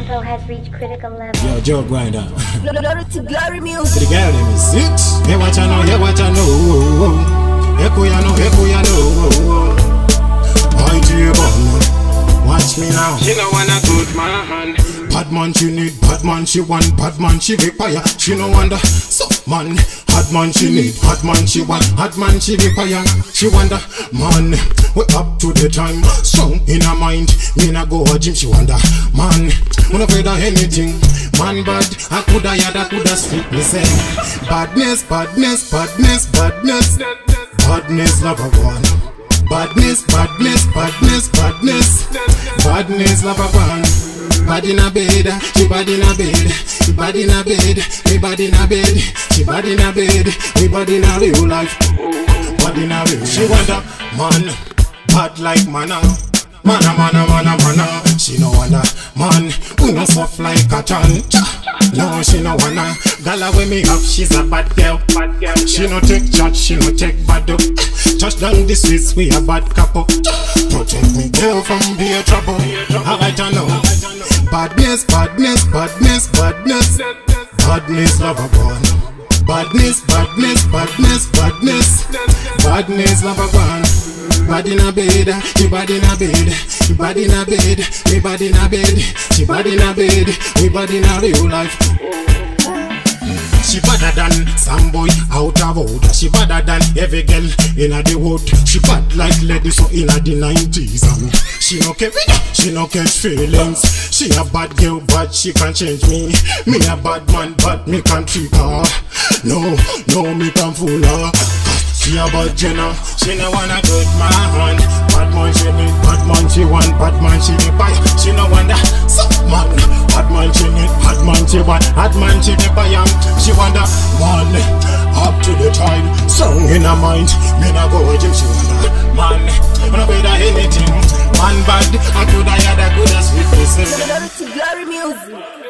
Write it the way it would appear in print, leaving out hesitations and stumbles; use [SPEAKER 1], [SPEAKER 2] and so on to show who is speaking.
[SPEAKER 1] tempo has reached critical level.
[SPEAKER 2] Yo, Joe Grinder.
[SPEAKER 3] Glory to glory music.
[SPEAKER 2] The girl name is Six. Hey, what you know, hey, what you know. Hey, who you know, hey, who you know. Boy, to your bum. Watch me now.
[SPEAKER 4] She no want a good man.
[SPEAKER 2] Bad man she need, bad man she want, bad man she require. She no wonder, so man. Hot man she need, hot man she want, hot man she require. She wonder, man, we up to the time. Strong in her mind, me na go a gym. She wonder, man, we no afraid of anything. Man bad, I coulda yada, I coulda sleep. Me say, badness, badness, badness, badness, badness, lover one. Badness, badness, badness, badness, badness, lover one. Bad in a bed, she bad in a bed, she bad in a bed, me bad in a bed, she bad in a bed, me bad in a real life, bad in a real. She wonder, man, bad like mana, mana, mana, mana, mana. She no wanna, man, we no soft like a chan. No, she no wanna. Gala when me up, she's a bad girl. She no take chat, she no take bad up. Touch down the streets, we a bad couple. Protect me, girl, from beer trouble. Alright, I know. Badness, badness, badness, badness, badness, lover born. Badness, badness, badness, badness, badness, lover born. Bad in a bed, she bad in a bed, she bad in a bed, me bad in a bed, she bad in a bed, we bad in a real life. She badder than some boy out of order. She badder than every girl in the wood. She bad like lady so in the 90s. And she no care, she no catch feelings. She a bad girl but she can change me. Me a bad man but me can treat her. No, no me can fool her. She a bad Jenna, she no want a good man. Bad man she need, bad man she want, bad man she need buy. She no want that so man. Bad man she need, bad man she want, bad man she need buy. She want that man up to the time, strong in her mind. Me na go a gym, she want that man. I'm not afraid of anything. Man bad, I coulda had a good as sweet.
[SPEAKER 3] Glory to glory music.